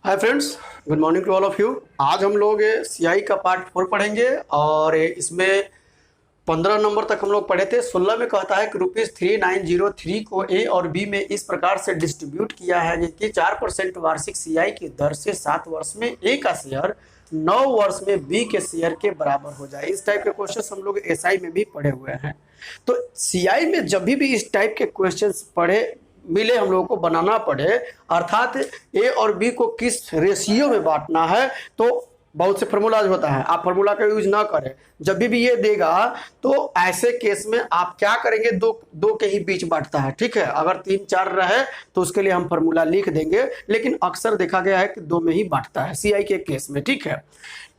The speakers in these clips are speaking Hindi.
Hi friends, good morning to all of you. आज हम लोग सीआई का पार्ट 4 पढ़ेंगे और इसमें 15 नंबर तक हम लोग पढ़े थे। 16 में कहता है कि ₹3903 को ए और बी में इस प्रकार से डिस्ट्रीब्यूट किया है कि 4% वार्षिक सीआई की दर से 7 वर्ष में ए का शेयर 9 वर्ष में बी के शेयर के बराबर हो जाए। इस टाइप के क्वेश्चन हम लोग एसआई में भी पढ़े हुए हैं। तो सीआई में जब भी इस टाइप के क्वेश्चन पढ़े मिले हम लोगों को बनाना पड़े, अर्थात ए और बी को किस रेशियो में बांटना है, तो बहुत से फार्मूलाज होता है, आप फार्मूला का यूज ना करें। जब भी ये देगा तो ऐसे केस में आप क्या करेंगे, दो के ही बीच बांटता है, ठीक है। अगर 3 4 रहे तो उसके लिए हम फार्मूला लिख देंगे, लेकिन अक्सर देखा गया है कि 2 में ही बांटता है सीआई के केस में, ठीक है।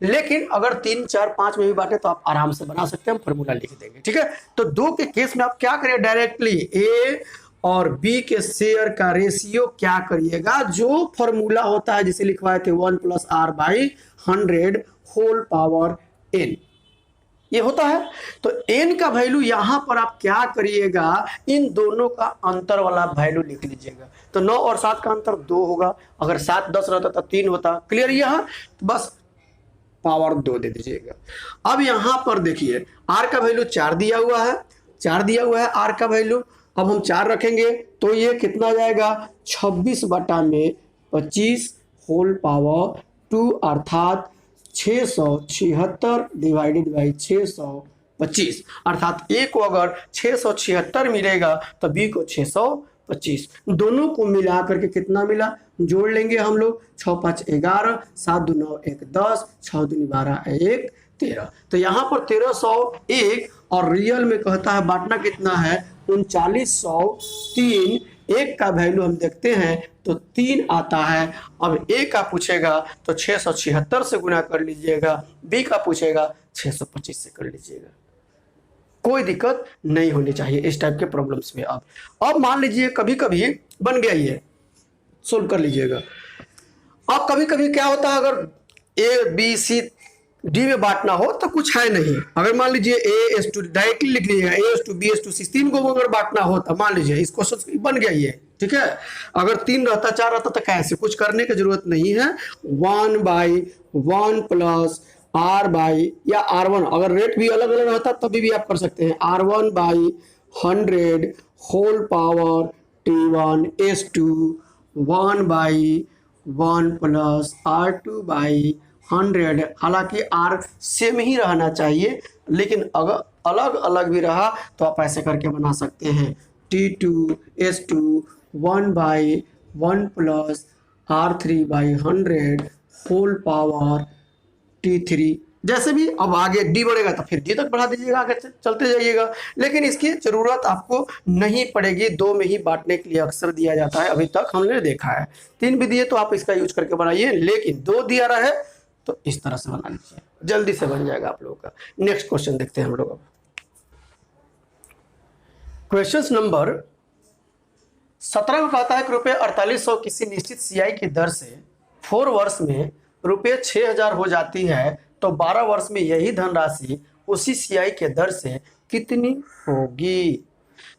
लेकिन अगर 3 4 5 में भी बांटे तो आप आराम से बना सकते हैं, हम फार्मूला लिख देंगे, ठीक है। तो 2 के केस में आप क्या करिए, डायरेक्टली ए और बी के शेयर का रेशियो क्या करिएगा, जो फॉर्मूला होता है जिसे लिखवाए थे 1 + r/100 होल पावर n, ये होता है। तो n का वैल्यू यहां पर आप क्या करिएगा, इन दोनों का अंतर वाला वैल्यू लिख लीजिएगा। तो 9 और 7 का अंतर 2 होगा, अगर 7 10 रहता तो 3 होता। क्लियर यहां, तो बस पावर 2 दे दीजिएगा। अब यहां पर देखिए r का वैल्यू 4 दिया हुआ है, 4 दिया हुआ है r का वैल्यू। अब हम 4 रखेंगे तो ये कितना जाएगा, 26/25 होल पावर 2, अर्थात 676 डिवाइडेड बाई 625, अर्थात ए को अगर 676 मिलेगा तो बी को 625। दोनों को मिला करके कितना मिला, जोड़ लेंगे हम लोग। 6 5 11, 7 2 9 1 10, 6 2 12 1 13। तो यहाँ पर 1301 और रियल में कहता है बांटना कितना है, 3903। एक का वैल्यू हम देखते हैं तो 3 आता है। अब ए का पूछेगा तो 676 से गुना कर लीजिएगा, बी का पूछेगा 625 से कर लीजिएगा। कोई दिक्कत नहीं होनी चाहिए इस टाइप के प्रॉब्लम्स में। अब मान लीजिए कभी कभी बन गया, ये सोल्व कर लीजिएगा। अब कभी कभी क्या होता है, अगर ए बी सी डी में बांटना हो तो कुछ है नहीं। अगर मान लीजिए ए एस टू डायरेक्टली लिख लीजिएगा, A is to B is to C, 3 को अगर बांटना हो तो मान लीजिए इस क्वेश्चन बन गया ये, ठीक है। अगर 3 रहता 4 रहता तो कैसे, कुछ करने की जरूरत नहीं है। 1/1 + r/ या r1, अगर रेट भी अलग अलग रहता तभी भी आप कर सकते हैं। r1/100 whole power t1 s2 1/1 + r2/100। हालांकि r सेम ही रहना चाहिए, लेकिन अगर अलग अलग भी रहा तो आप ऐसे करके बना सकते हैं। t2 s2 1/1 + r3/100 whole power t3, जैसे भी। अब आगे d बढ़ेगा तो फिर d तक बढ़ा दीजिएगा, आगे चलते जाइएगा। लेकिन इसकी जरूरत आपको नहीं पड़ेगी, 2 में ही बांटने के लिए अक्सर दिया जाता है, अभी तक हमने देखा है। 3 भी दिए तो आप इसका यूज करके बनाइए, लेकिन 2 दिया रहे तो इस तरह से बना लीजिए, जल्दी से बन जाएगा आप लोगों का। नेक्स्ट क्वेश्चन देखते हैं हम लोग। अब क्वेश्चन नंबर 17 में कहता है कि ₹4800 किसी निश्चित सीआई की दर से 4 वर्ष में ₹6000 हो जाती है, तो 12 वर्ष में यही धनराशि उसी सीआई के दर से कितनी होगी।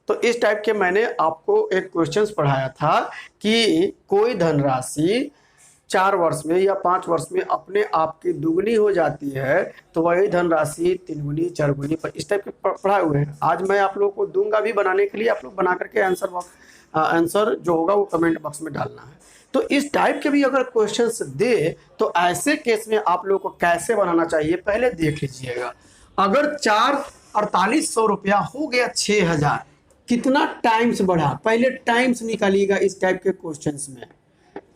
तो इस टाइप के मैंने आपको एक क्वेश्चन पढ़ाया था कि कोई धनराशि 4 वर्ष में या 5 वर्ष में अपने आप की दुगनी हो जाती है, तो वही धनराशि 3 गुनी 4 गुनी पर इस टाइप के पढ़ाए हुए हैं। आज मैं आप लोगों को दूंगा भी बनाने के लिए, आप लोग बना करके आंसर जो होगा वो कमेंट बॉक्स में डालना है। तो इस टाइप के भी अगर क्वेश्चंस दे तो ऐसे केस में आप लोगों को कैसे बनाना चाहिए पहले देख लीजिएगा। अगर 4800 रुपया हो गया 6000, कितना टाइम्स बढ़ा, पहले टाइम्स निकालिएगा इस टाइप के क्वेश्चंस में।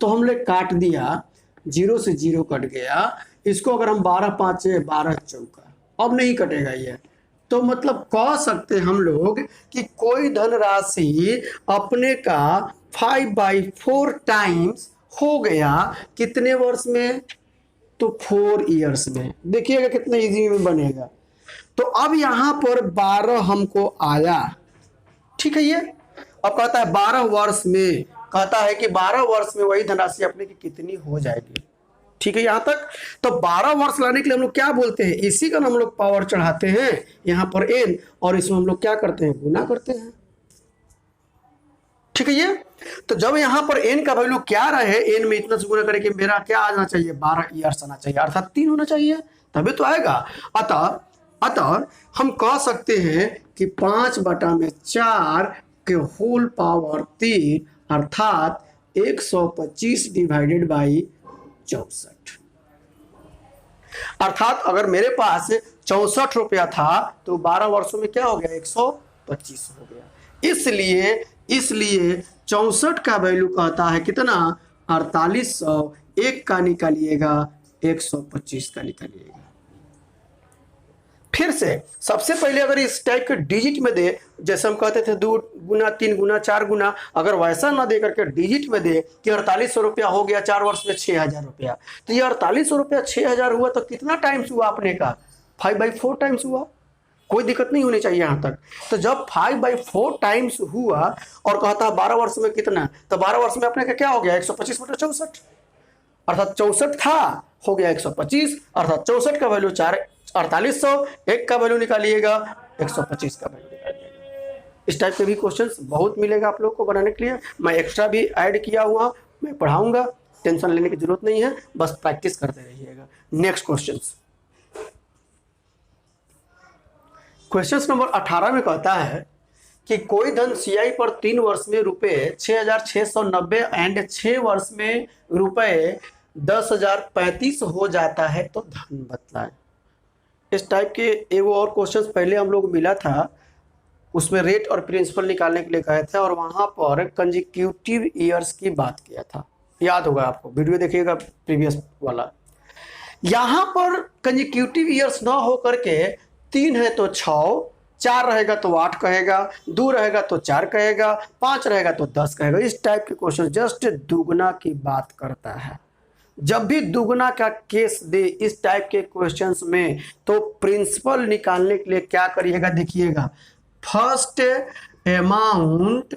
तो हमने काट दिया, 0 से 0 कट गया। इसको अगर हम 12 5 12 चौका, अब नहीं कटेगा ये। तो मतलब कह सकते हम लोग कि कोई धनराशि अपने का 5/4 टाइम्स हो गया कितने वर्ष में, तो 4 ईयर्स में। देखिएगा कितना इजी में बनेगा। तो अब यहां पर 12 हमको आया, ठीक है। ये अब कहता है 12 वर्ष में, कहता है कि 12 वर्ष में वही धनराशि अपने की कितनी हो जाएगी, ठीक है यहां तक। तो 12 वर्ष लाने के लिए हम लोग क्या बोलते हैं, इसी का हम लोग पावर चढ़ाते हैं यहाँ पर n, और इसमें हम लोग क्या करते हैं, गुना करते हैं। ठीक है ये। तो जब यहाँ पर एन का वैल्यू क्या रहे, एन में इतना से गुना करके मेरा क्या आना चाहिए, 12 ईयर्स आना चाहिए, अर्थात 3 होना चाहिए, तभी तो आएगा। अतः हम कह सकते हैं कि 5/4 के होल पावर 3 अर्थात 125 डिवाइडेड बाई 64। अर्थात अगर मेरे पास 64 रुपया था तो 12 वर्षों में क्या हो गया, 125 हो गया। इसलिए 64 का वैल्यू कहता है कितना, 4800। 1 का निकालिएगा, 125 का निकालिएगा। फिर से सबसे पहले अगर इस टाइप के डिजिट में दे, जैसे हम कहते थे 2 गुना 3 गुना 4 गुना, अगर वैसा ना दे करके डिजिट में दे कि 4800 रुपया हो गया 4 वर्ष में 6000 रुपया, तो ये 4800 रुपया 6000 हुआ तो कितना टाइम्स हुआ आपने का, 5/4 टाइम्स हुआ। कोई दिक्कत नहीं होनी चाहिए यहाँ तक। तो जब 5/4 टाइम्स हुआ और कहता है 12 वर्ष में कितना, तो 12 वर्ष में अपने का क्या हो गया, 125/64, अर्थात 64 था हो गया 125, अर्थात 64 का वैल्यू 4800, 1 का वैल्यू निकालिएगा, 125 का वैल्यू निकालिएगा। इस टाइप के भी क्वेश्चंस बहुत मिलेगा आप लोगों को बनाने के लिए। मैं एक्स्ट्रा भी ऐड किया हुआ, मैं पढ़ाऊंगा, टेंशन लेने की जरूरत नहीं है, बस प्रैक्टिस करते रहिएगा। नेक्स्ट क्वेश्चन नंबर 18 में कहता है कि कोई धन सीआई पर 3 वर्ष में रुपए 6690 एंड 6 वर्ष में रुपए 10,035 हो जाता है तो धन बतलाएं। इस टाइप के एगो और क्वेश्चंस पहले हम लोग मिला था, उसमें रेट और प्रिंसिपल निकालने के लिए कहे थे और वहां पर कंजिक्यूटिव ईयर्स की बात किया था, याद होगा आपको, वीडियो देखिएगा प्रीवियस वाला। यहां पर कंजिक्यूटिव ईयर्स ना हो करके 3 है तो 6, 4 रहेगा तो 8 कहेगा, 2 रहेगा तो 4 कहेगा, 5 रहेगा तो 10 कहेगा। इस टाइप के क्वेश्चन जस्ट दुगना की बात करता है। जब भी दुगना का केस दे इस टाइप के क्वेश्चंस में, तो प्रिंसिपल निकालने के लिए क्या करिएगा, देखिएगा, first amount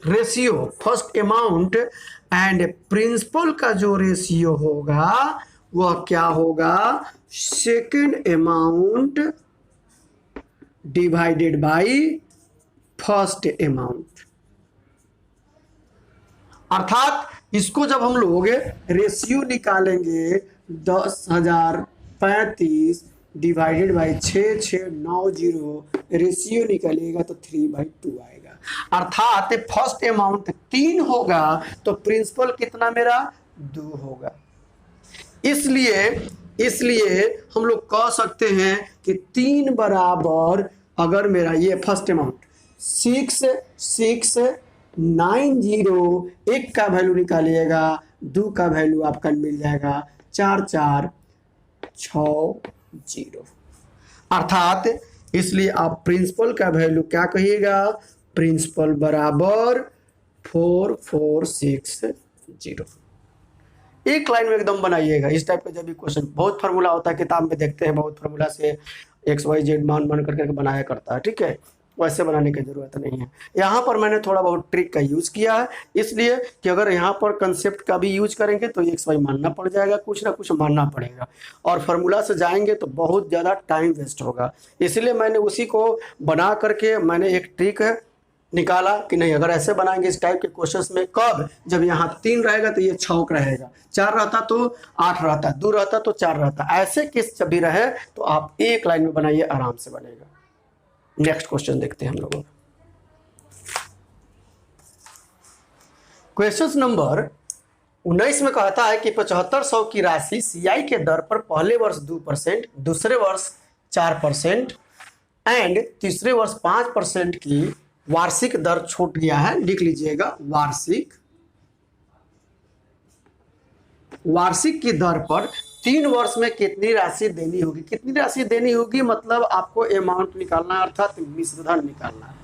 ratio, first amount and principal का जो रेशियो होगा वह क्या होगा, second amount divided by first amount. अर्थात इसको जब हम लोग रेशियो निकालेंगे 10,035 डिवाइडेड बाई 6690, रेशियो निकलेगा तो 3/2 आएगा। अर्थात फर्स्ट अमाउंट 3 होगा तो प्रिंसिपल कितना मेरा 2 होगा। इसलिए हम लोग कह सकते हैं कि 3 बराबर, अगर मेरा ये फर्स्ट अमाउंट 6690, 1 का वैल्यू निकालिएगा, 2 का वैल्यू आपका मिल जाएगा 4460। अर्थात इसलिए आप प्रिंसिपल का वैल्यू क्या कहिएगा, प्रिंसिपल बराबर 4460। एक लाइन में एकदम बनाइएगा। इस टाइप का जब भी क्वेश्चन, बहुत फार्मूला होता है, किताब में देखते हैं बहुत फार्मूला से XYZ मान करके बनाया करता है, ठीक है, वैसे बनाने की जरूरत नहीं है। यहाँ पर मैंने थोड़ा बहुत ट्रिक का यूज किया है, इसलिए कि अगर यहाँ पर कंसेप्ट का भी यूज करेंगे तो XY मानना पड़ जाएगा, कुछ ना कुछ मानना पड़ेगा, और फार्मूला से जाएंगे तो बहुत ज़्यादा टाइम वेस्ट होगा। इसलिए मैंने उसी को बना करके मैंने एक ट्रिक निकाला कि नहीं, अगर ऐसे बनाएंगे इस टाइप के क्वेश्चंस में, कब, जब यहाँ 3 रहेगा तो ये 6 रहेगा, 4 रहता तो 8 रहता, 2 रहता तो 4 रहता, ऐसे केस जब भी रहे तो आप एक लाइन में बनाइए, आराम से बनेगा। नेक्स्ट क्वेश्चन देखते हैं हम लोग। क्वेश्चन नंबर 19 में कहता है कि 7500 की राशि सीआई के दर पर पहले वर्ष 2%, दूसरे वर्ष 4% एंड तीसरे वर्ष 5% की वार्षिक दर छूट गया है। लिख लीजिएगा, वार्षिक की दर पर 3 वर्ष में कितनी राशि देनी होगी। कितनी राशि देनी होगी मतलब आपको अमाउंट निकालना है, अर्थात मिश्रधन निकालना है।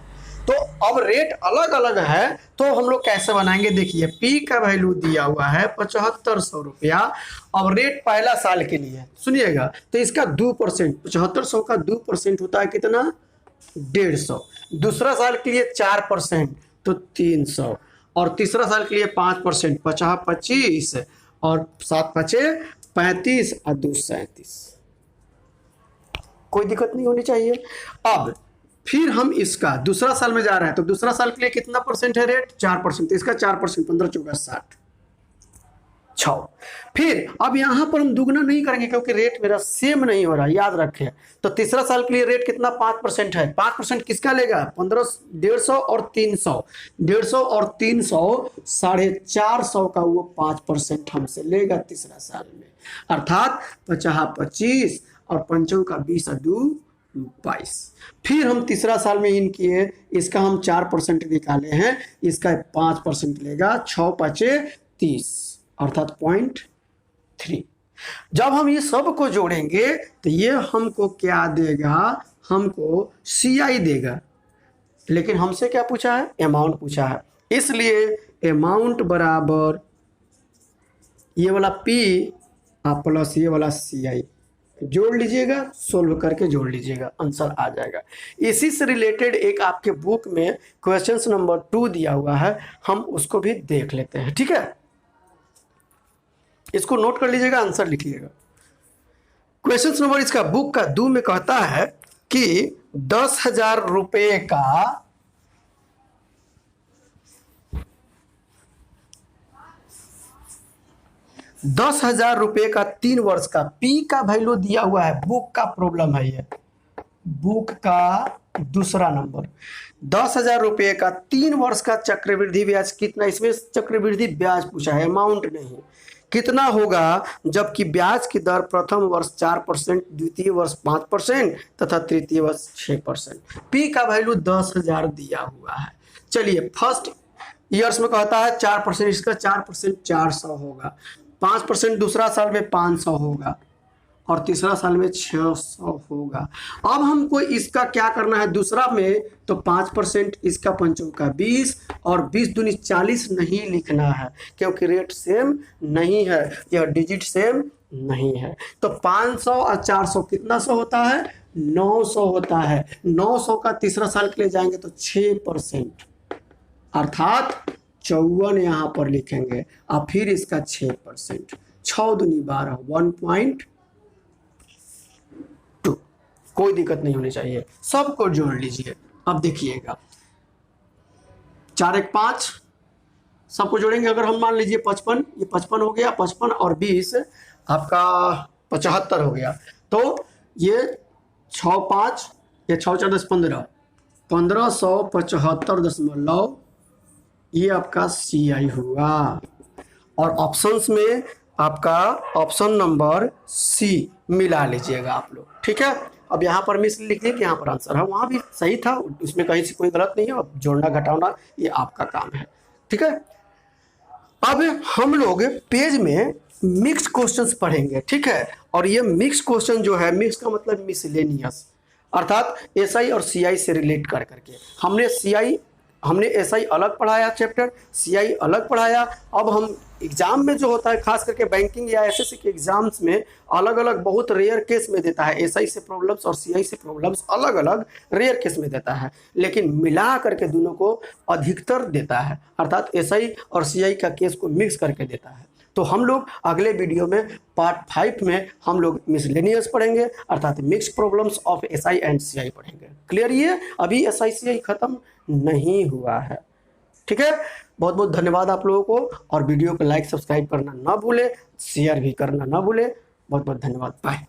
तो अब रेट अलग अलग है तो हम लोग कैसे बनाएंगे, देखिए पी का वैल्यू दिया हुआ है 7500 रुपया। अब रेट पहला साल के लिए सुनिएगा, तो इसका 2%, 7500 का 2% होता है कितना, 150। दूसरा साल के लिए 4% तो 300, और तीसरा साल के लिए 5%, 50-25 और 7-5 35 और 2 37। कोई दिक्कत नहीं होनी चाहिए। अब फिर हम इसका दूसरा साल में जा रहे हैं, तो दूसरा साल के लिए कितना परसेंट है रेट? 4%। तो इसका 4%, 15 चौका 60, 6। फिर अब यहां पर हम दुगना नहीं करेंगे क्योंकि रेट मेरा सेम नहीं हो रहा, याद रखें। तो तीसरा साल के लिए रेट कितना? 5% है। 5% किसका लेगा? 15, 150 और 300, 150 और 300, 450 का वो 5% हमसे लेगा तीसरा साल में, अर्थात 50, 25 और 5 का 20 और 2 22। फिर हम तीसरा साल में इन किए, इसका हम 4% निकाले हैं, इसका 5% लेगा, 6 5 30, अर्थात 0.3। जब हम ये सब को जोड़ेंगे तो ये हमको क्या देगा? हमको CI देगा। लेकिन हमसे क्या पूछा है? अमाउंट पूछा है, इसलिए अमाउंट बराबर ये वाला P प्लस ये वाला CI जोड़ लीजिएगा, सोल्व करके जोड़ लीजिएगा, आंसर आ जाएगा। इसी से रिलेटेड एक आपके बुक में क्वेश्चन नंबर 2 दिया हुआ है, हम उसको भी देख लेते हैं, ठीक है? इसको नोट कर लीजिएगा, आंसर लिखिएगा। क्वेश्चन नंबर इसका बुक का 2 में कहता है कि 10,000 रुपये का 10,000 रुपये का 3 वर्ष का P का वैल्यू दिया हुआ है। बुक का प्रॉब्लम है, ये बुक का दूसरा नंबर। 10,000 रुपये का 3 वर्ष का चक्रवृद्धि ब्याज कितना? इसमें चक्रवृद्धि ब्याज पूछा है, अमाउंट नहीं। कितना होगा? जबकि ब्याज की दर प्रथम वर्ष 4%, द्वितीय वर्ष 5% तथा तृतीय वर्ष 6%। P का वैल्यू 10,000 दिया हुआ है। चलिए फर्स्ट ईयर्स में कहता है 4%, इसका 4% 400 होगा, 5% दूसरा साल में 500 होगा और तीसरा साल में 600 होगा। अब हमको इसका क्या करना है? दूसरा में तो 5%, इसका 5 का 20 और 20 दूनी 40 नहीं लिखना है क्योंकि रेट सेम नहीं है, यह डिजिट सेम नहीं है। तो 500 और 400 कितना सौ होता है? 900 होता है। 900 का तीसरा साल के लिए जाएंगे तो 6%, अर्थात 54 यहाँ पर लिखेंगे और फिर इसका 6%, 6 दूनी 12, 1.2। कोई दिक्कत नहीं होनी चाहिए, सबको जोड़ लीजिए। अब देखिएगा 4 1 5, सबको जोड़ेंगे। अगर हम मान लीजिए 55, ये 55 हो गया, 55 और 20 आपका 75 हो गया। तो ये 6 5, ये 6 4 10 15, 1575.9 ये आपका CI हुआ। और ऑप्शंस में आपका ऑप्शन नंबर C मिला लीजिएगा आप लोग, ठीक है? अब यहाँ पर मिस लिख दिए कि यहाँ पर आंसर है, वहाँ भी सही था, उसमें कहीं से कोई गलत नहीं है। अब जोड़ना घटाना ये आपका काम है, ठीक है? अब हम लोग पेज में मिक्स्ड क्वेश्चंस पढ़ेंगे, ठीक है? और ये मिक्स्ड क्वेश्चन जो है, मिक्स का मतलब मिसलेनियस, अर्थात SI और CI से रिलेट कर करके हमने SI अलग पढ़ाया चैप्टर, CI अलग पढ़ाया। अब हम एग्जाम में जो होता है, खास करके बैंकिंग या SSC के एग्जाम्स में अलग अलग बहुत रेयर केस में देता है, SI से प्रॉब्लम्स और CI से प्रॉब्लम्स अलग अलग रेयर केस में देता है, लेकिन मिला करके दोनों को अधिकतर देता है, अर्थात SI और CI का केस को मिक्स करके देता है। तो हम लोग अगले वीडियो में पार्ट 5 में हम लोग मिसलेनियस पढ़ेंगे, अर्थात mix problems of SI and CI पढ़ेंगे। क्लियर? ये अभी SI CI खत्म नहीं हुआ है, ठीक है? बहुत बहुत धन्यवाद आप लोगों को, और वीडियो को लाइक सब्सक्राइब करना ना भूले, शेयर भी करना ना भूले। बहुत बहुत धन्यवाद, बाय।